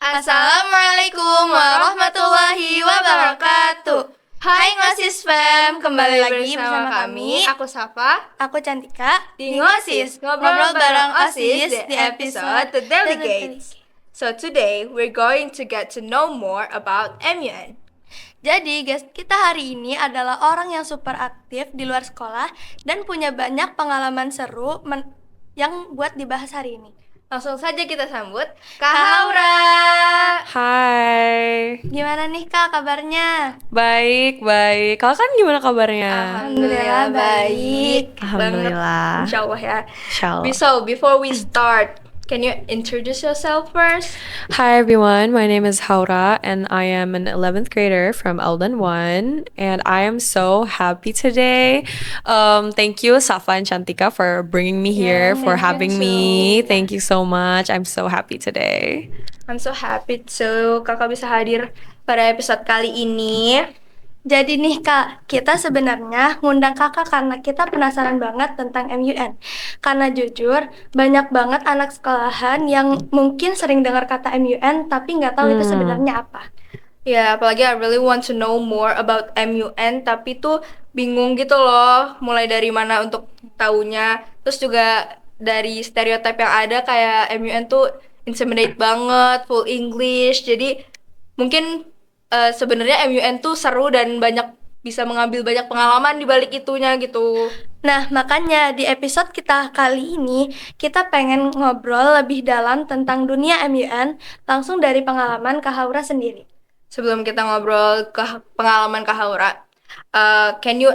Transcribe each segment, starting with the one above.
Assalamualaikum warahmatullahi wabarakatuh. Hai Ngosis Fam, kembali lagi bersama kami. Aku Safa. Aku Cantika Di Ngosis, ngobrol bareng OSIS di episode The Delegates. So today we're going to get to know more about MUN. Jadi guys, kita hari ini adalah orang yang super aktif di luar sekolah dan punya banyak pengalaman seru yang buat dibahas hari ini. Langsung saja kita sambut Kak Kak Haura. Hai, Gimana nih Kak kabarnya? baik. Kalian gimana kabarnya? Alhamdulillah baik. Alhamdulillah. Insya Allah ya. Insyaallah. So before we start, can you introduce yourself first? Hi everyone, my name is Haura and I am an 11th grader from Eldon 1 and I am so happy today. Thank you Safa and Chantika for bringing me here, for having me. Thank you so much. I'm so happy today. I'm so happy too kakak bisa hadir pada episode kali ini. Jadi nih Kak, kita sebenarnya ngundang kakak karena kita penasaran banget tentang MUN. Karena jujur, banyak banget anak sekolahan yang mungkin sering dengar kata MUN tapi nggak tahu itu sebenarnya apa. Ya, apalagi I really want to know more about MUN, tapi tuh bingung gitu loh, mulai dari mana untuk taunya. Terus juga dari stereotip yang ada kayak MUN tuh intimidate banget, full English. Jadi mungkin sebenarnya MUN tuh seru dan bisa mengambil banyak pengalaman di balik itunya gitu. Nah, makanya di episode kita kali ini, kita pengen ngobrol lebih dalam tentang dunia MUN langsung dari pengalaman Kak Haura sendiri. Sebelum kita ngobrol ke pengalaman Kak Haura, can you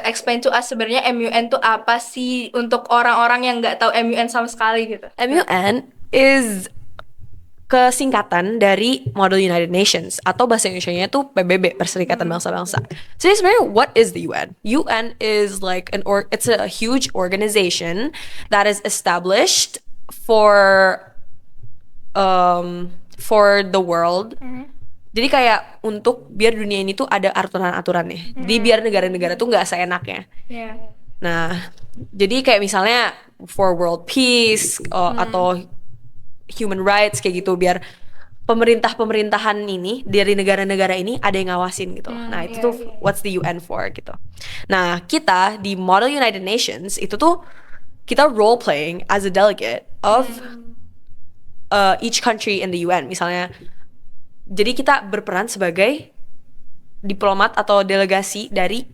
explain to us sebenarnya MUN tuh apa sih untuk orang-orang yang nggak tahu MUN sama sekali gitu? MUN is kesingkatan dari Model United Nations atau bahasa Indonesianya itu PBB, Perserikatan Bangsa-Bangsa. Jadi sebenarnya what is the UN? UN is like it's a huge organization that is established for the world. Jadi kayak untuk biar dunia ini tuh ada aturan-aturannya. Jadi biar negara-negara tuh nggak seenaknya. Yeah. Nah, jadi kayak misalnya for world peace atau human rights kayak gitu, biar pemerintahan ini dari negara-negara ini ada yang ngawasin gitu. Nah, itu tuh what's the UN for gitu. Nah, kita di Model United Nations itu tuh kita role playing as a delegate of each country in the UN. Misalnya, jadi kita berperan sebagai diplomat atau delegasi dari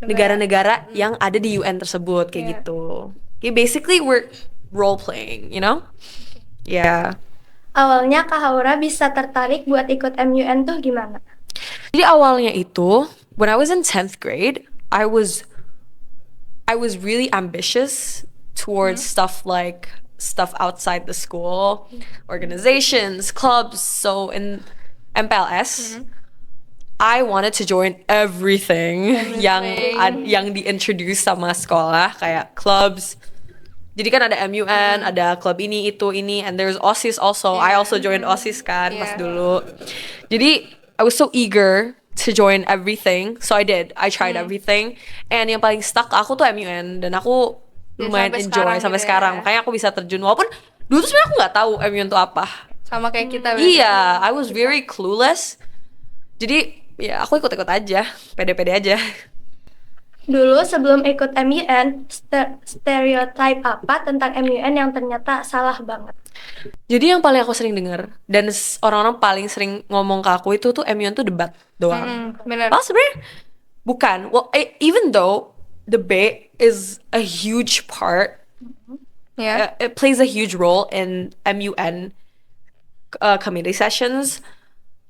negara-negara yang ada di UN tersebut kayak gitu. Okay, basically we're role playing, you know? Yeah. Awalnya Kak Haura bisa tertarik buat ikut MUN tuh gimana? Jadi awalnya itu when I was in 10th grade, I was really ambitious towards stuff outside the school, organizations, clubs. So in MPLS, I wanted to join everything yang di-introduce sama sekolah, kayak clubs. Jadi kan ada MUN, ada klub ini, and there's OSIS also. I also joined OSIS kan pas dulu. Jadi I was so eager to join everything, so I did. I tried everything, and yang paling stuck aku tuh MUN, dan aku lumayan enjoy sampai sekarang. Makanya aku bisa terjun, walaupun dulu tuh sebenarnya aku nggak tahu MUN tuh apa. Sama kayak kita. Iya, I was very clueless. Jadi ya aku ikut-ikut aja, pede-pede aja. Dulu sebelum ikut MUN, stereotype apa tentang MUN yang ternyata salah banget? Jadi yang paling aku sering dengar dan orang-orang paling sering ngomong ke aku itu tuh MUN tuh debat doang. Bener. Padahal sebenarnya bukan. Well, even though debate is a huge part, it plays a huge role in MUN committee sessions,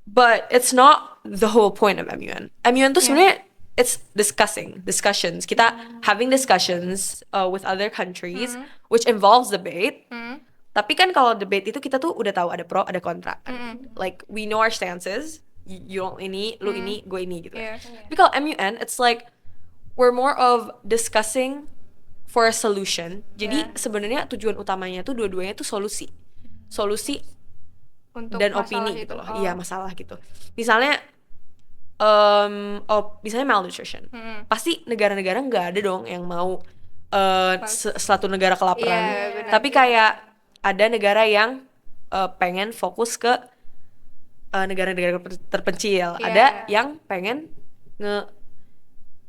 but it's not the whole point of MUN. MUN tuh sebenarnya it's discussions. Kita having discussions with other countries, which involves debate. Tapi kan kalau debate itu kita tuh udah tahu ada pro, ada kontra. Like we know our stances. You don't ini, lu ini, gue ini gitu. Tapi kalau MUN, it's like we're more of discussing for a solution. Jadi sebenarnya tujuan utamanya tuh dua-duanya tuh solusi Untuk dan opini gitu. gitu loh. Iya, masalah gitu. Misalnya misalnya malnutrition, pasti negara-negara nggak ada dong yang mau suatu negara kelaparan. Tapi kayak ada negara yang pengen fokus ke negara-negara terpencil, Iya. ada yang pengen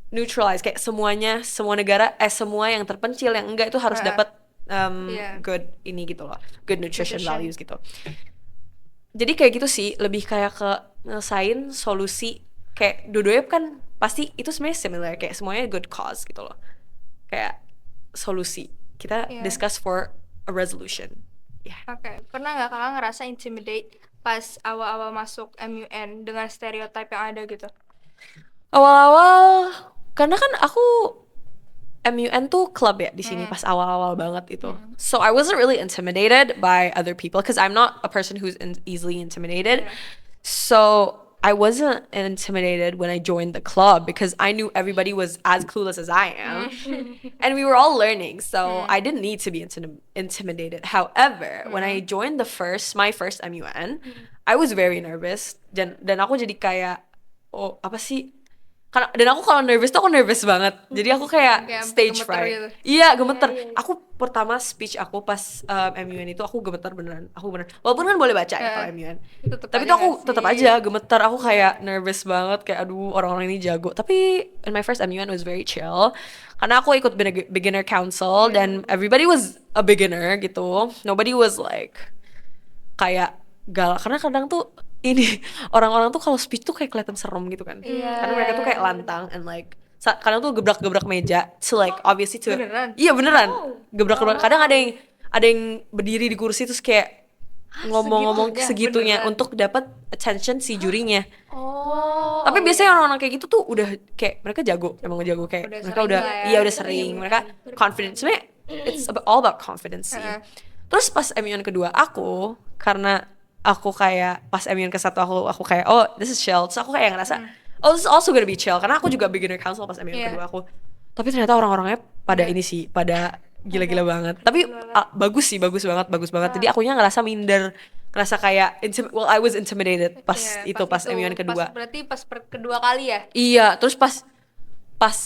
neutralize kayak semuanya, semua negara semua yang terpencil yang enggak itu harus dapat Iya. good ini gitu loh, good nutrition Nutrition. values gitu. Jadi kayak gitu sih, lebih kayak ke ngesain solusi, kayak dua-duanya kan pasti itu sebenarnya similar, kayak semuanya good cause gitu loh, kayak solusi kita Iya. discuss for a resolution. Oke, pernah nggak kakak ngerasa intimidate pas awal-awal masuk MUN dengan stereotype yang ada gitu? Awal-awal karena kan aku MUN tuh club ya di sini pas awal-awal banget itu. So I wasn't really intimidated by other people because I'm not a person who's easily intimidated. Yeah. So I wasn't intimidated when I joined the club because I knew everybody was as clueless as I am. And we were all learning, so I didn't need to be intimidated. However, when I joined my first MUN, I was very nervous dan aku jadi kayak oh apa sih? Dan aku kalau nervous tuh aku nervous banget. Jadi aku kayak Kayak stage gemeter fright. gitu. Iya, gemeter. Aku pertama speech aku pas MUN itu aku gemeter beneran. Aku beneran. Walaupun kan boleh baca ya kalau MUN. Tapi tuh aku tetap aja gemeter. Aku kayak nervous banget kayak aduh orang-orang ini jago. Tapi in my first MUN was very chill. Karena aku ikut beginner council dan everybody was a beginner gitu. Nobody was like kayak galak, karena kadang tuh ini orang-orang tuh kalau speech tuh kayak kelihatan serem gitu kan. Karena mereka tuh kayak lantang and like kadang tuh gebrak-gebrak meja to like obviously to Beneran? iya beneran gebrak-gebrak. Kadang ada yang berdiri di kursi terus kayak ngomong-ngomong segitunya beneran. untuk dapat attention si jurinya. Oh. Tapi biasanya orang-orang kayak gitu tuh udah kayak mereka jago, emang jago kayak Udah mereka sering udah lah ya. iya udah sering, mereka confident. Sebenarnya it's all about confidence sih. Terus pas MUN kedua aku, karena aku kayak pas MUN ke satu aku kayak oh this is chill, terus aku kayak ngerasa oh this is also gonna be chill karena aku juga beginner council pas MUN Iya. kedua aku. Tapi ternyata orang-orangnya pada ini sih, pada gila-gila banget. Tapi bagus banget. Jadi akunya ngerasa minder, ngerasa kayak I was intimidated pas Iya, itu pas MUN kedua. Berarti pas kedua kali ya? Iya, terus pas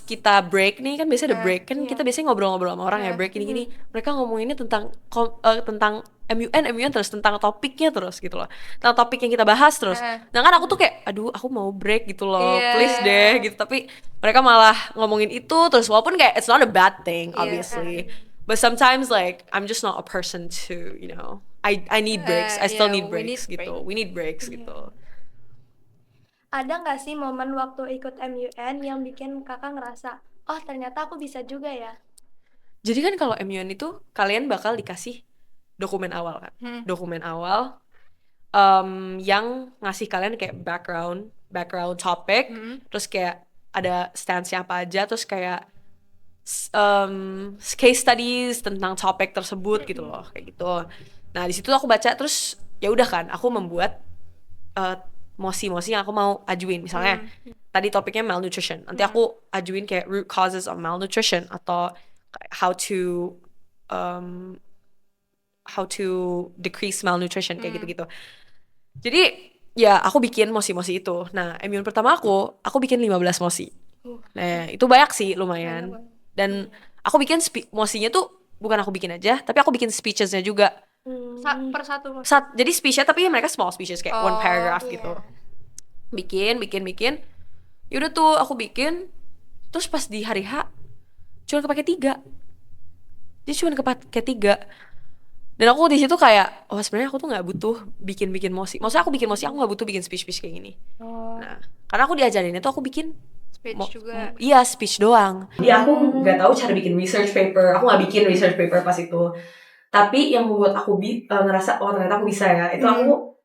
kita break nih kan biasanya ada break kan kita biasanya ngobrol-ngobrol sama orang ya break gini mereka ngomonginnya tentang tentang MUN terus tentang topiknya terus gitu loh, tentang topik yang kita bahas terus. Nah kan aku tuh kayak aduh aku mau break gitu loh, Iya. please deh gitu, tapi mereka malah ngomongin itu terus walaupun kayak it's not a bad thing obviously, but sometimes like I'm just not a person to I need breaks, I still yeah, need we breaks need gitu, we need breaks gitu. Ada nggak sih momen waktu ikut MUN yang bikin kakak ngerasa, oh ternyata aku bisa juga ya? Jadi kan kalau MUN itu kalian bakal dikasih dokumen awal kan, dokumen awal yang ngasih kalian kayak background topic, terus kayak ada stance-nya apa aja, terus kayak case studies tentang topik tersebut gitu loh, kayak gitu. Nah di situ aku baca terus ya udah kan, aku membuat mosi-mosi yang aku mau ajuin. Misalnya tadi topiknya malnutrition, nanti aku ajuin kayak root causes of malnutrition atau how to decrease malnutrition kayak gitu-gitu. Jadi ya aku bikin mosi-mosi itu. Nah MUN pertama aku bikin 15 mosi. Nah itu banyak sih lumayan. Dan aku bikin mosinya tuh bukan aku bikin aja, tapi aku bikin speechesnya juga. Per satu Jadi speechnya tapi mereka small speeches kayak one paragraph iya. gitu. Bikin. Yaudah tuh aku bikin. Terus pas di hari H cuma kepake 3. Jadi cuma kepake 3. Dan aku di situ kayak oh sebenarnya aku tuh nggak butuh bikin mosi. Maksudnya aku bikin mosi, aku nggak butuh bikin speech kayak gini. Nah karena aku diajarin itu aku bikin speech juga. Iya speech doang. Iya aku nggak tahu cara bikin research paper. Aku nggak bikin research paper pas itu. Tapi yang membuat aku ngerasa oh ternyata aku bisa ya. Itu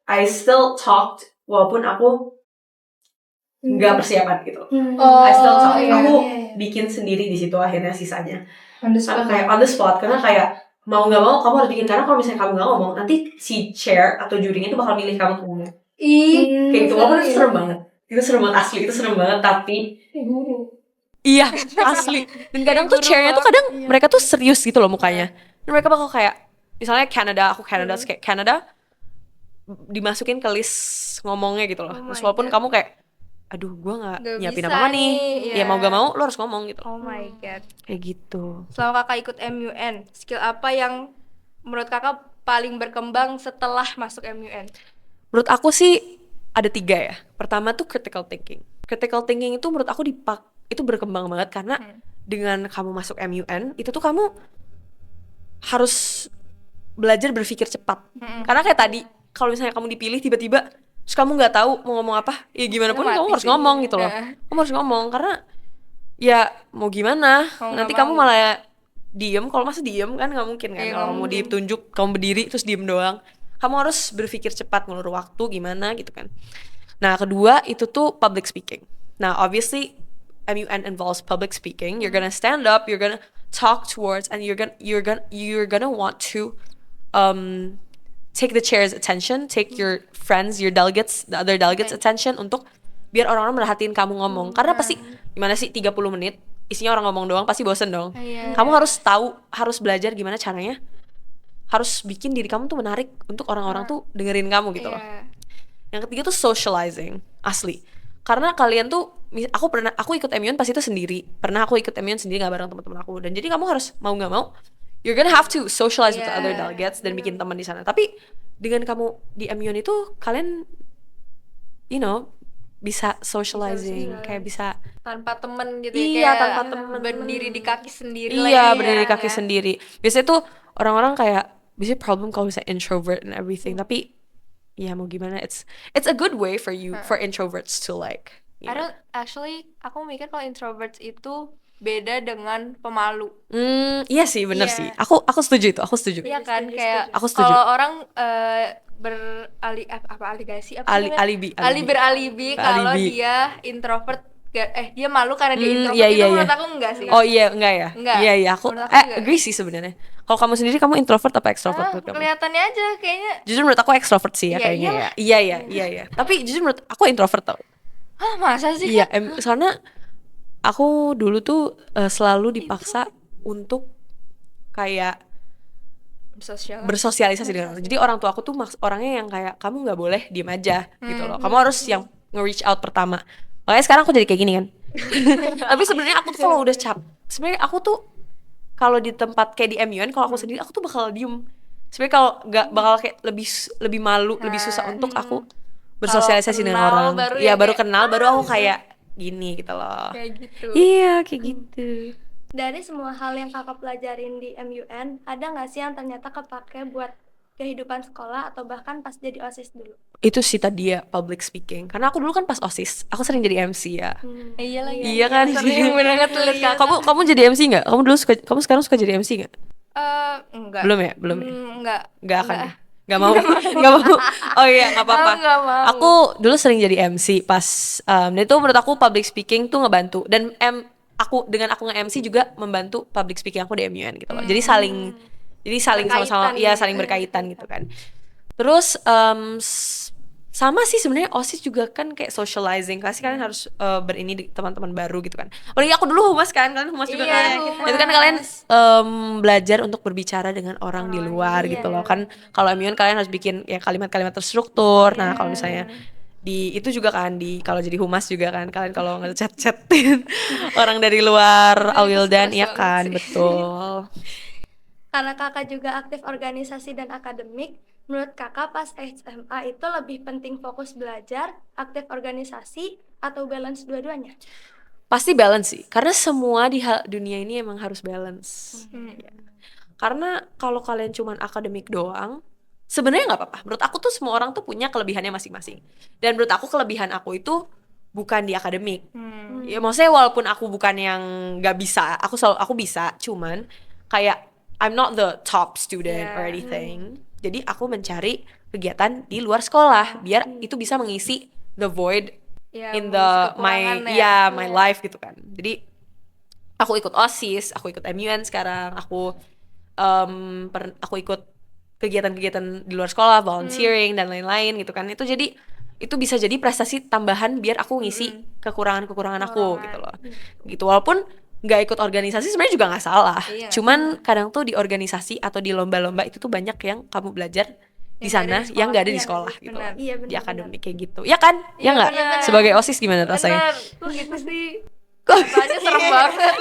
I still talked walaupun aku nggak persiapan gitu. I still talked. Aku bikin sendiri di situ akhirnya sisanya. Karena kayak on the spot. Karena kayak mau nggak mau kamu harus bikin, karena kalau misalnya kamu nggak ngomong nanti si chair atau jurinya itu bakal milih kamu untuk ngomong. Kayak gitu. Walaupun itu serem banget. Itu serem banget asli. Itu serem banget tapi iya asli. Dan kadang tuh chairnya tuh kadang mereka tuh serius gitu loh mukanya. Dan mereka bakal kayak misalnya Canada, terus kayak Canada dimasukin ke list ngomongnya gitu loh. Terus walaupun kamu kayak aduh gue nggak nyiapin bisa apa-apa nih, nih, ya mau gak mau lo harus ngomong gitu. Oh my god. Kayak gitu. Selama kakak ikut MUN, skill apa yang menurut kakak paling berkembang setelah masuk MUN? Menurut aku sih ada 3 ya. Pertama tuh critical thinking. Critical thinking itu menurut aku itu berkembang banget karena dengan kamu masuk MUN itu tuh kamu harus belajar berpikir cepat. Karena kayak tadi kalau misalnya kamu dipilih tiba-tiba terus kamu nggak tahu mau ngomong apa, ya gimana pun kamu harus ngomong gitu loh. Kamu harus ngomong karena ya mau gimana, nanti kamu malah diem. Kalau masa diem kan nggak mungkin kan. Kalau mau ditunjuk kamu berdiri terus diem doang, kamu harus berpikir cepat, ngulur waktu gimana gitu kan. Nah kedua itu tuh public speaking. Nah obviously MUN involves public speaking. You're gonna stand up, you're gonna talk towards, and you're gonna want to take the chair's attention, take your friends, your delegates, the other delegates attention untuk biar orang-orang merhatiin kamu ngomong. Karena pasti gimana sih 30 menit isinya orang ngomong doang, pasti bosen dong. Kamu harus tahu, harus belajar gimana caranya, harus bikin diri kamu tuh menarik untuk orang-orang tuh dengerin kamu gitu loh. Yang ketiga tuh socializing, asli. Karena kalian tuh, aku ikut MUN pas itu sendiri. Pernah aku ikut MUN sendiri gak bareng teman-teman aku. Dan jadi kamu harus mau gak mau, you're gonna have to socialize with the other delegates dan bikin teman di sana. Tapi dengan kamu di MUN itu kalian, you know, bisa socializing, kayak bisa tanpa temen gitu iya, kayak tanpa temen, berdiri di kaki sendiri. Iya, berdiri di kaki sendiri. Biasanya tuh orang-orang kayak biasanya problem kalau misalnya introvert and everything. Tapi ya mau gimana, it's a good way for you for introverts to like. I don't actually, aku mikir kalau introverts itu beda dengan pemalu. Iya sih, bener sih. Aku setuju itu. Aku setuju. Iya kan, kayak Aku setuju. kalau orang beralibi kalau dia introvert, dia malu karena dia introvert. Iya, itu iya, menurut iya. aku enggak sih. Oh iya, enggak ya? Enggak. Iya, aku Menurut aku enggak. agree sih sebenarnya. Kalau kamu sendiri, kamu introvert apa extrovert menurut kamu? Kelihatannya aja kayaknya. Jujur menurut aku extrovert sih ya Iya, kayaknya ya. Iya. Tapi jujur menurut aku introvert tau. Hah, masa sih? Iya, soalnya aku dulu tuh selalu dipaksa untuk kayak bersosialisasi dengan orang. Jadi orang tua aku tuh orangnya yang kayak kamu nggak boleh diem aja gitu loh. Kamu harus yang nge-reach out pertama. Makanya sekarang aku jadi kayak gini kan. Tapi sebenarnya aku tuh kalau udah sebenarnya aku tuh kalau di tempat kayak di MUN, kalau aku sendiri aku tuh bakal diem. Sebenarnya kalau nggak bakal kayak lebih malu, lebih susah untuk aku bersosialisasi dengan orang. Iya, baru kenal, baru aku kayak gini gitu loh. Kayak gitu. Iya, kayak gitu. Dari semua hal yang kakak pelajarin di MUN, ada nggak sih yang ternyata kepake buat kehidupan sekolah atau bahkan pas jadi OSIS dulu? Itu sih tadi ya, public speaking. Karena aku dulu kan pas OSIS, aku sering jadi MC ya. Iya lagi. Iya kan? Sering banget lihat kakak. Kamu jadi MC nggak? Kamu sekarang suka jadi MC nggak? Enggak. Belum ya? Nggak akan. Nggak mau. Oh iya, nggak apa-apa. Nggak mau. Aku dulu sering jadi MC pas dan itu menurut aku public speaking tuh ngebantu. Dan dengan aku nge-MC juga membantu public speaking aku di MUN gitu loh. Jadi saling sama-sama saling berkaitan gitu kan. Terus sama sih sebenarnya OSIS juga kan kayak socializing. Pasti kalian harus berini di teman-teman baru gitu kan. Oh iya, aku dulu humas kan, kalian humas juga kan. Humas. Itu kan kalian belajar untuk berbicara dengan orang di luar gitu loh. Kan kalau MUN kalian harus bikin ya kalimat-kalimat terstruktur. Nah, kalau misalnya itu juga kan kalau jadi humas juga kan kalian kalau ngechat-chatin orang dari luar Awildan ya kan, betul. Karena kakak juga aktif organisasi dan akademik, menurut kakak pas SMA itu lebih penting fokus belajar, aktif organisasi, atau balance dua-duanya? Pasti balance sih, karena semua di dunia ini emang harus balance. Ya. Karena kalau kalian cuman akademik doang, sebenarnya nggak apa-apa. Menurut aku tuh semua orang tuh punya kelebihannya masing-masing. Dan menurut aku kelebihan aku itu bukan di akademik. Ya maksudnya walaupun aku bukan yang nggak bisa, aku bisa, cuman kayak I'm not the top student or anything. Jadi aku mencari kegiatan di luar sekolah biar itu bisa mengisi the void in my life gitu kan. Jadi aku ikut OSIS, aku ikut MUN sekarang, aku ikut kegiatan-kegiatan di luar sekolah, volunteering dan lain-lain gitu kan. Itu bisa jadi prestasi tambahan biar aku ngisi kekurangan aku gitu loh. Gitu, walaupun nggak ikut organisasi sebenarnya juga nggak salah. Cuman kadang tuh di organisasi atau di lomba-lomba itu tuh banyak yang kamu belajar di sana yang nggak ada di sekolah gitu loh. Di akademik kayak gitu. Ya kan? Ya nggak? Sebagai OSIS gimana rasanya? Kok gitu sih? Rasanya serem banget.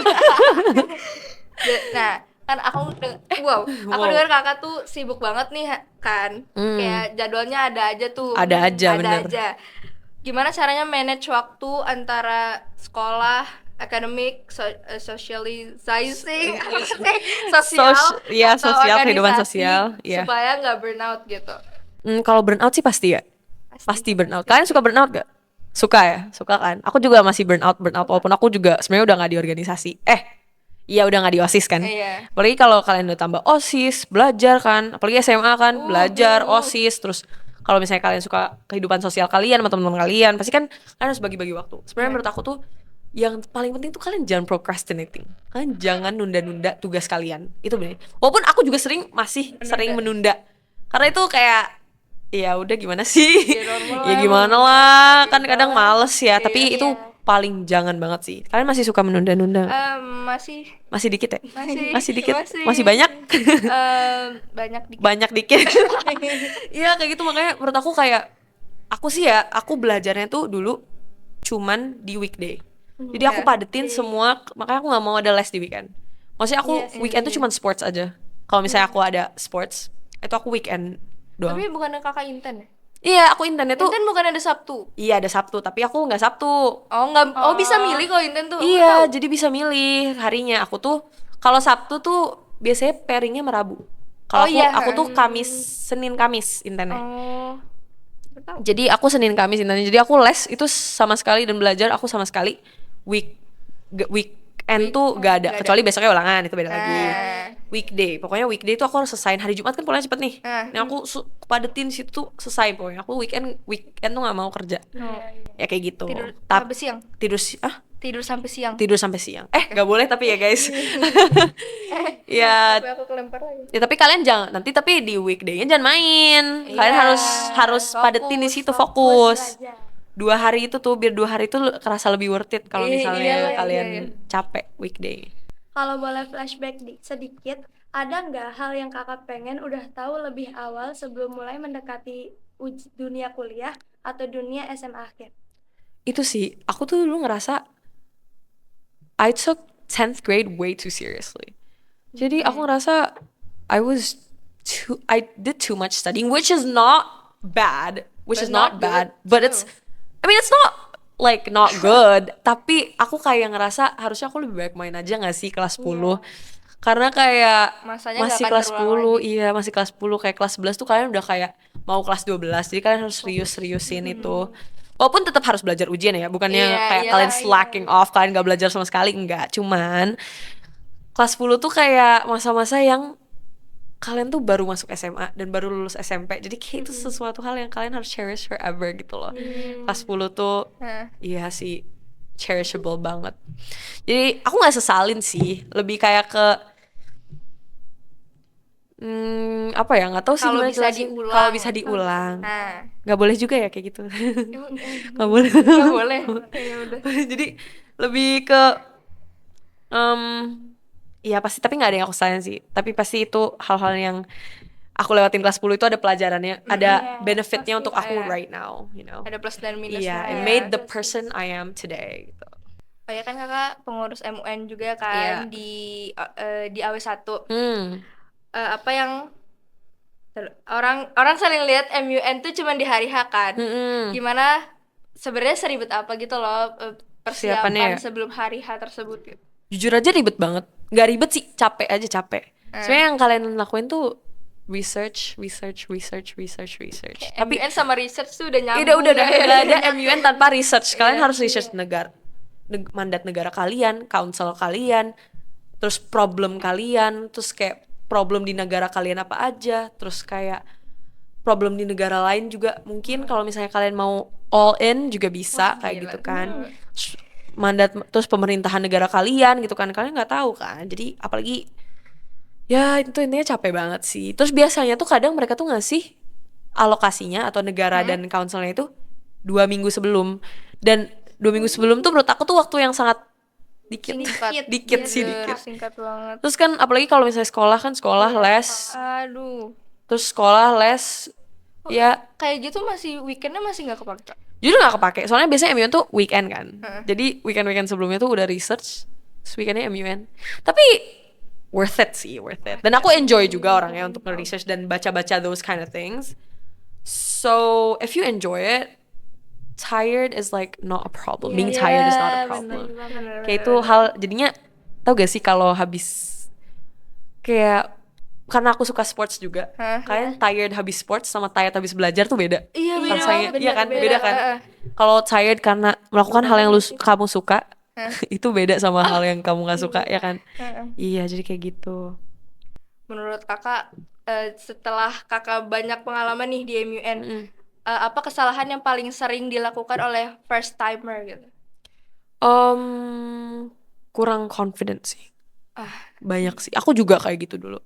Nah, Kan aku Wow. dengar kakak tuh sibuk banget nih kan. Kayak jadwalnya ada aja tuh. Ada aja, Ada bener. aja. Gimana caranya manage waktu antara sekolah, akademik, socializing, sosial, Ya, atau sosial, kehidupan organisasi sosial, ya. supaya nggak burnout gitu. Kalau burnout sih pasti ya. Pasti burnout. Kalian suka burnout gak? Suka ya? Suka kan? Aku juga masih burnout walaupun aku juga sebenarnya udah nggak di organisasi. Iya udah nggak di OSIS kan. Iya. Apalagi kalau kalian udah tambah OSIS, belajar kan. Apalagi SMA kan, belajar OSIS terus kalau misalnya kalian suka kehidupan sosial kalian sama teman-teman kalian, pasti kan kalian harus bagi-bagi waktu. Sebenarnya menurut aku tuh yang paling penting tuh kalian jangan procrastinating. Kalian jangan nunda-nunda tugas kalian. Itu bener. Walaupun aku juga masih sering menunda. Karena itu kayak ya udah gimana sih? normal Ya lah, gimana lah, kan kadang males ya. Tapi Iya. itu paling jangan banget sih. Kalian masih suka menunda-nunda? Masih Masih dikit ya? masih Dikit? Masih banyak? banyak dikit. Banyak dikit. Iya kayak gitu, makanya menurut aku kayak aku sih ya, aku belajarnya tuh dulu cuman di weekday. Jadi aku padetin semua, makanya aku nggak mau ada les di weekend. Maksudnya aku weekend tuh cuman sports aja. Kalau misalnya aku ada sports, itu aku weekend doang. Tapi bukannya kakak Inten ya? Iya, aku internnya tuh Inten bukan ada Sabtu. iya ada Sabtu, tapi aku nggak Sabtu. Oh bisa milih kalau Inten tuh. Iya, jadi bisa milih harinya. Aku tuh kalau Sabtu tuh biasanya pairingnya sama Rabu. Kalau aku tuh Senin Kamis internnya. Oh. Tahu. Jadi aku Senin Kamis internnya. Jadi aku les itu sama sekali dan belajar aku sama sekali weekend tuh gak ada. Kecuali besoknya ulangan itu beda lagi. Weekday, pokoknya weekday tuh aku harus selesaiin. Hari Jumat kan pulangnya cepet nih. Nah aku padetin situ tuh selesai pokoknya. Aku weekend tuh nggak mau kerja. Ya kayak gitu. Tidur sampai siang. Tidur sampai siang. Tidur sampai siang. Nggak boleh tapi ya guys. Ya, Tapi aku kelempar lagi. ya tapi kalian jangan nanti tapi di weekday-nya jangan main. Kalian harus padetin di situ fokus. 2 hari itu tuh biar 2 hari itu kerasa lebih worth it kalau misalnya kalian capek weekday. Kalau boleh flashback sedikit, ada nggak hal yang kakak pengen udah tahu lebih awal sebelum mulai mendekati dunia kuliah atau dunia SMA akhir? Itu sih, aku tuh dulu ngerasa I took 10th grade way too seriously. Jadi aku ngerasa I did too much studying, which is not bad, but it's not like not good, tapi aku kayak ngerasa harusnya aku lebih baik main aja gak sih kelas 10. Karena kayak Masanya masih nggak akan kelas terulang 10, iya masih kelas 10, kayak kelas 11 tuh kalian udah kayak mau kelas 12, jadi kalian harus serius-seriusin itu. Walaupun tetap harus belajar ujian ya, bukannya kayak kalian slacking off, kalian gak belajar sama sekali, enggak. Cuman kelas 10 tuh kayak masa-masa yang kalian tuh baru masuk SMA dan baru lulus SMP, jadi kayak itu sesuatu hal yang kalian harus cherish forever gitu loh. Kelas 10 tuh iya sih cherishable banget. Jadi aku nggak sesalin sih, lebih kayak ke apa ya, nggak tahu sih Kalau gimana bisa jelasin. diulang. Kalau bisa diulang Nah, nggak boleh juga ya kayak gitu. Nggak boleh. nggak boleh. Ya udah. Jadi lebih ke iya pasti, tapi nggak ada yang aku sayang sih. Tapi pasti itu hal-hal yang aku lewatin kelas 10 itu ada pelajarannya, ada benefitnya untuk aku right now, you know. Ada plus dan minusnya. Iya, it made the person I am today gitu. Oh ya kan kakak pengurus MUN juga kan di AW1. Apa yang orang saling lihat MUN tuh cuma di hari H kan. Gimana sebenarnya seribet apa gitu loh persiapan sebelum hari H tersebut gitu. Jujur aja ribet banget. Nggak ribet sih, capek. Sebenarnya yang kalian lakuin tuh research. Tapi MUN sama research tuh udah nyambung. Udah nggak ada MUN tanpa research. Kalian harus research mandat negara kalian, council kalian, terus problem kalian, terus kayak problem di negara kalian apa aja, terus kayak problem di negara lain juga mungkin kalau misalnya kalian mau all in juga bisa kayak gitu kan. Mandat terus pemerintahan negara kalian gitu kan, kalian nggak tahu kan, jadi apalagi ya itu intinya capek banget sih. Terus biasanya tuh kadang mereka tuh ngasih alokasinya atau negara dan councilnya itu 2 minggu sebelum, dan 2 minggu sebelum tuh menurut aku tuh waktu yang sangat dikit Singkat banget. Terus kan apalagi kalau misalnya sekolah les, terus sekolah les ya kayak gitu masih weekendnya masih nggak kepake. Jujur gak kepake, soalnya biasanya MUN tuh weekend kan. Jadi weekend sebelumnya tuh udah research, terus weekendnya MUN. Tapi worth it sih, worth it. Dan aku enjoy juga orangnya untuk nge-research dan baca-baca those kind of things. So if you enjoy it, tired is like not a problem. Being tired is not a problem. Kayak itu hal jadinya tau gak sih kalau habis kayak karena aku suka sports juga, kalian tired habis sports sama tired habis belajar tuh beda. Iya, beda Rasanya, banget, iya kan, beda. beda kan. Kalau tired karena melakukan hal yang kamu suka, itu beda sama hal yang kamu nggak suka, ya kan? Iya, jadi kayak gitu. Menurut kakak, setelah kakak banyak pengalaman nih di MUN, apa kesalahan yang paling sering dilakukan oleh first timer gitu? Kurang confident sih. Banyak sih. Aku juga kayak gitu dulu.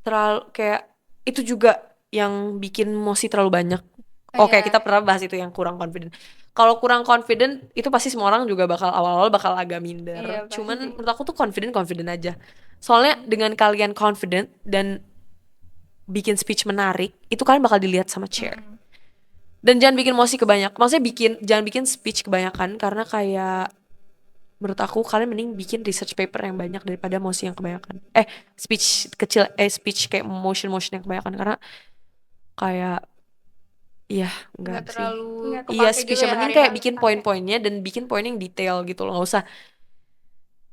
Terlalu kayak itu juga yang bikin emosi terlalu banyak. Oke, kita pernah bahas itu yang kurang confident. Kalau kurang confident itu pasti semua orang juga bakal awal-awal bakal agak minder. Iya, pasti. Cuman menurut aku tuh confident aja. Soalnya dengan kalian confident dan bikin speech menarik, itu kalian bakal dilihat sama chair. Dan jangan bikin emosi kebanyakan. Maksudnya jangan bikin speech kebanyakan karena kayak menurut aku kalian mending bikin research paper yang banyak daripada motion yang kebanyakan. Speech kecil, speech kayak motion yang kebanyakan karena kayak enggak sih. Terlalu Iya, kepake speech gitu yang ya penting hari-hari. kayak bikin poin-poinnya dan bikin poin yang detail gitu loh, nggak usah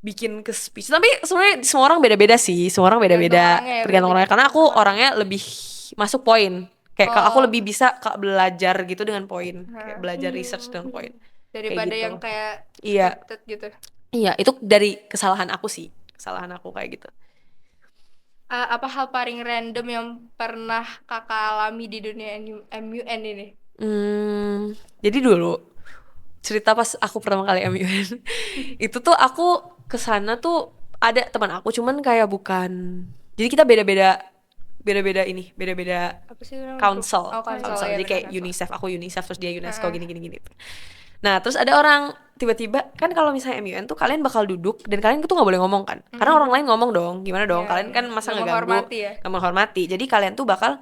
bikin ke speech. Tapi sebenarnya semua orang beda-beda sih, semua orang beda-beda tergantung orangnya. Karena aku orangnya lebih masuk poin. Kayak aku lebih bisa belajar gitu dengan poin, kayak belajar research dengan poin. Daripada gitu. yang kayak Iya. scripted gitu. Iya, itu dari kesalahan aku sih. Kesalahan aku kayak gitu. Apa hal paling random yang pernah kakak alami di dunia MUN ini? Jadi dulu cerita pas aku pertama kali MUN itu tuh aku kesana tuh ada teman aku, cuman kayak bukan. Jadi kita beda-beda Apa sih namanya? council. Council, Jadi ya, kayak benar. UNICEF, aku UNICEF terus dia UNESCO gini. Nah, terus ada orang tiba-tiba kan kalau misalnya MUN tuh kalian bakal duduk dan kalian tuh nggak boleh ngomong kan, karena orang lain ngomong dong, gimana dong, kalian kan masa Nggak ngeganggu, menghormati ya. nggak menghormati. Jadi kalian tuh bakal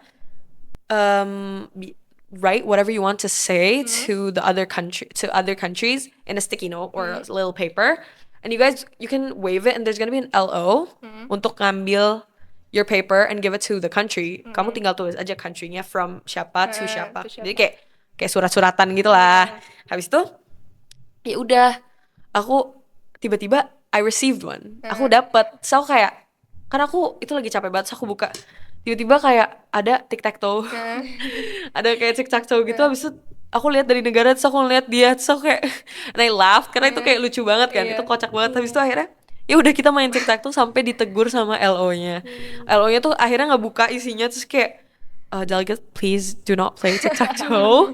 write whatever you want to say to the other countries in a sticky note or a little paper, and you can wave it, and there's gonna be an LO untuk ngambil your paper and give it to the country. Kamu tinggal tulis aja country-nya from siapa to siapa. Jadi kayak surat-suratan gitu lah. Habis itu ya udah, aku tiba-tiba I received one. Aku dapat. So kayak kan aku itu lagi capek banget, so aku buka. Tiba-tiba kayak ada tic-tac-toe. Ada kayak tic-tac-toe gitu. Habis itu aku lihat dari negara, terus aku ngeliat dia, terus aku kayak and I laugh karena itu kayak lucu banget kan. Itu kocak banget. Habis itu akhirnya ya udah kita main tic-tac-toe sampai ditegur sama LO-nya. LO-nya tuh akhirnya nggak buka isinya, terus kayak delegate please do not play tic-tac-toe.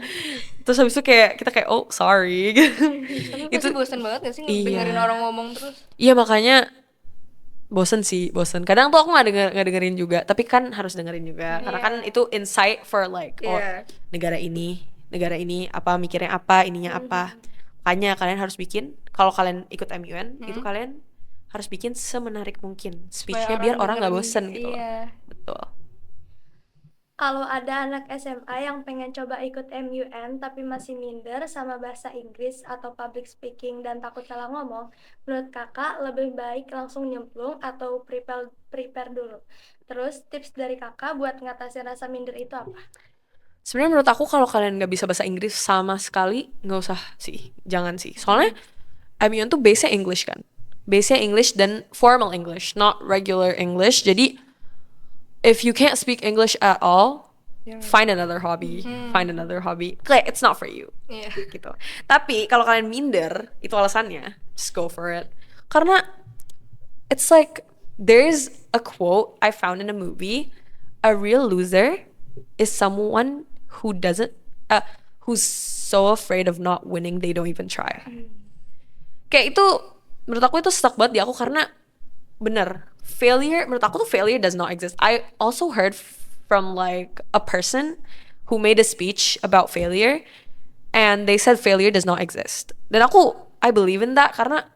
Terus habis itu kayak kita kayak oh sorry. Tapi pasti bosan banget gak sih dengerin orang ngomong terus? Iya, makanya bosen. Kadang tuh aku nggak dengerin juga, tapi kan harus dengerin juga karena kan itu insight for like negara ini apa mikirnya apa, ininya apa. Makanya kalian harus bikin, kalau kalian ikut MUN itu kalian harus bikin semenarik mungkin speech-nya biar orang nggak bosen gitu loh. Betul. Kalau ada anak SMA yang pengen coba ikut MUN tapi masih minder sama bahasa Inggris atau public speaking dan takut salah ngomong, menurut kakak lebih baik langsung nyemplung atau prepare dulu? Terus tips dari kakak buat ngatasin rasa minder itu apa? Sebenarnya menurut aku kalau kalian nggak bisa bahasa Inggris sama sekali, nggak usah sih, jangan sih. Soalnya MUN tuh base-nya English kan, base-nya English dan formal English, not regular English. Jadi if you can't speak English at all, find another hobby. Kayak it's not for you. Gitu. Tapi kalau kalian minder, itu alasannya, just go for it. Karena it's like there's a quote I found in a movie, a real loser is someone who's so afraid of not winning they don't even try. Kayak itu menurut aku itu stuck banget di aku karena bener, menurut aku tuh failure does not exist. I also heard from like a person who made a speech about failure and they said failure does not exist. Dan I believe in that karena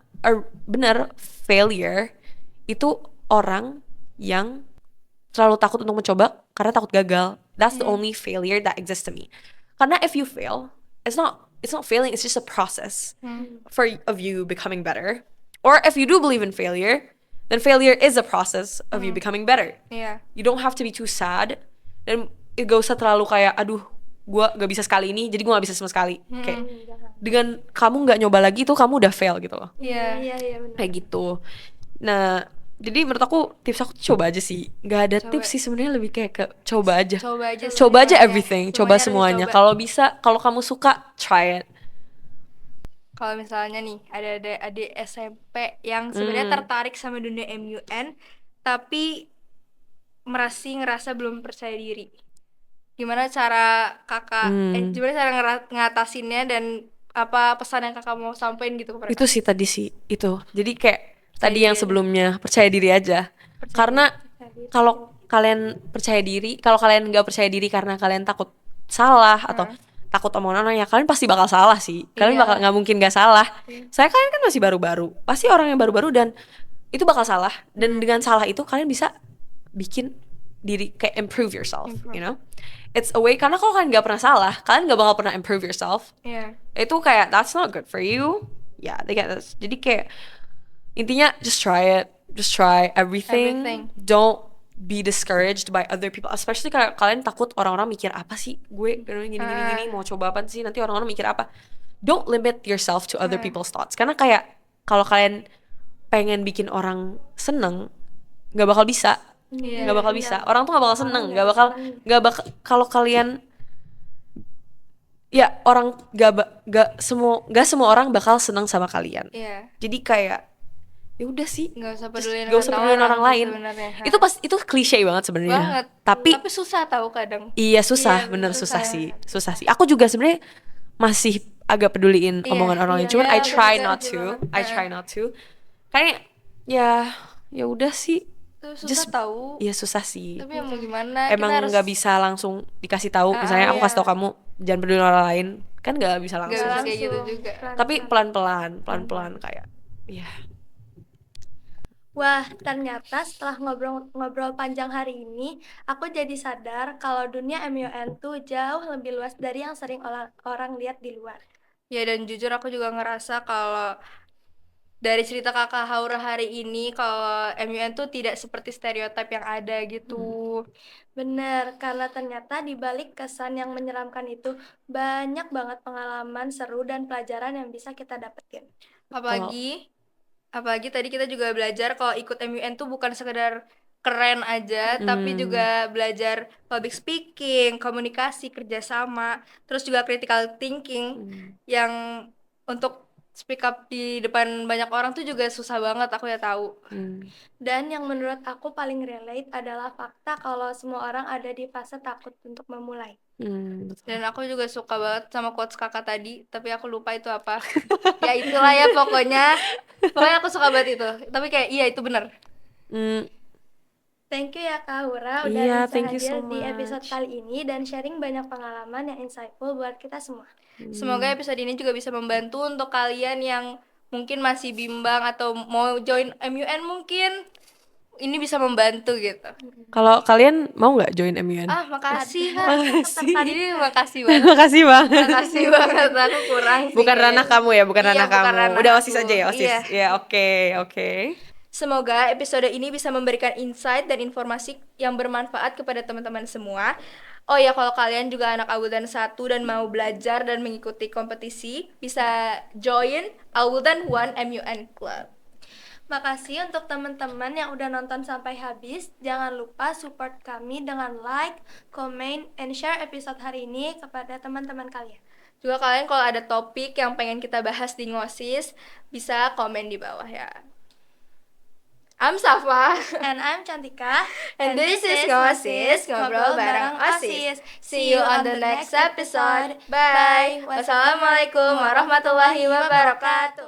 bener, failure itu orang yang terlalu takut untuk mencoba karena takut gagal. That's the only failure that exists to me. Karena if you fail, it's not failing, it's just a process of you becoming better. Or if you do believe in failure, then failure is a process of you becoming better. Iya. You don't have to be too sad, dan gak usah terlalu kayak aduh gue gak bisa sekali ini jadi gue gak bisa sama sekali. Kayak dengan kamu gak nyoba lagi tuh kamu udah fail gitu loh, Iya. Iya benar. kayak gitu. Nah jadi menurut aku tips aku tuh coba aja sih, nggak ada Coba. tips sih sebenarnya, lebih kayak ke coba aja Coba aja everything, coba semuanya. Coba. Kalau bisa, kalau kamu suka, try it. Kalau misalnya nih ada adik SMP yang sebenarnya tertarik sama dunia MUN tapi masih ngerasa belum percaya diri. Gimana cara kakak gimana cara ngatasinnya dan apa pesan yang kakak mau sampaikan gitu ke mereka? Itu sih tadi sih itu. Jadi kayak tadi diri yang aja. sebelumnya percaya diri aja. Karena kalau kalian percaya diri, kalau kalian nggak percaya diri karena kalian takut salah atau takut omongan orang, ya kalian pasti bakal salah sih. Kalian Iya. bakal nggak mungkin nggak salah. Saya kalian kan masih baru-baru, pasti orang yang baru-baru dan itu bakal salah. Dan dengan salah itu kalian bisa bikin diri kayak improve yourself, you know? It's a way, karena kalau kalian nggak pernah salah, kalian nggak bakal pernah improve yourself. Iya. Itu kayak that's not good for you. Yeah, they get this. Jadi kayak intinya just try it, just try everything. Don't be discouraged by other people, especially kalau kalian takut orang-orang mikir apa sih gue gini mau coba apa sih, nanti orang-orang mikir apa. Don't limit yourself to other people's thoughts, karena kayak kalau kalian pengen bikin orang seneng nggak bakal bisa. Iya. Nggak bakal bisa, orang tuh nggak bakal seneng, nggak bakal kalau kalian ya orang nggak semua orang bakal seneng sama kalian. Iya. Jadi kayak ya udah sih, Nggak usah pedulin nggak usah pedulin orang lain. sebenarnya. Itu klise banget sebenarnya, Banget. tapi susah tahu kadang. iya susah, Iya, bener susah susah ya. susah sih. Aku juga sebenarnya masih agak peduliin Iya, omongan orang lain, cuman iya, I aku try juga not sih to, banget. I try not to. Kayak ya udah sih. Itu susah Just- tahu. Iya susah sih. Tapi ya mau gimana? Emang kita harus nggak bisa langsung dikasih tahu. Misalnya aku iya. kasih tahu kamu jangan peduli orang lain, kan nggak bisa nggak langsung. bisa kayak gitu juga. Tapi pelan-pelan kayak, ya. Wah, ternyata setelah ngobrol panjang hari ini, aku jadi sadar kalau dunia MUN tuh jauh lebih luas dari yang sering orang lihat di luar. Ya dan jujur aku juga ngerasa kalau dari cerita kakak Haura hari ini kalau MUN tuh tidak seperti stereotip yang ada gitu. Bener, karena ternyata di balik kesan yang menyeramkan itu banyak banget pengalaman seru dan pelajaran yang bisa kita dapetin. Apalagi tadi kita juga belajar kalau ikut MUN tuh bukan sekedar keren aja, tapi juga belajar public speaking, komunikasi, kerjasama, terus juga critical thinking yang untuk speak up di depan banyak orang tuh juga susah banget, aku ya tahu. Dan yang menurut aku paling relate adalah fakta kalau semua orang ada di fase takut untuk memulai. Betul. Dan aku juga suka banget sama quotes kakak tadi, tapi aku lupa itu apa. Ya itulah ya pokoknya aku suka banget itu. Tapi kayak iya itu benar. Thank you ya Kak Hura udah Iya, bisa thank you hadir so di episode much. kali ini dan sharing banyak pengalaman yang insightful buat kita semua. Semoga episode ini juga bisa membantu untuk kalian yang mungkin masih bimbang atau mau join MUN mungkin. Ini bisa membantu gitu. Kalau kalian mau nggak join MUN? Makasih. Makasih. Ini makasih banget. Makasih banget. Makasih banget, aku kurang sih. Bukan ranah kamu ya, bukan Iya, ranah bukan kamu. ranah Udah aku. OSIS aja ya, OSIS. Iya. Ya, oke. Semoga episode ini bisa memberikan insight dan informasi yang bermanfaat kepada teman-teman semua. Oh ya, kalau kalian juga anak Awudan 1 dan mau belajar dan mengikuti kompetisi, bisa join Awudan 1 MUN Club. Makasih untuk teman-teman yang udah nonton sampai habis. Jangan lupa support kami dengan like, comment, and share episode hari ini kepada teman-teman kalian. Juga kalian kalau ada topik yang pengen kita bahas di Ngosis, bisa komen di bawah ya. I'm Safa. And I'm Cantika. And this is Ngosis, ngobrol bareng OSIS. See you on the next episode. Bye. Wassalamualaikum warahmatullahi wabarakatuh.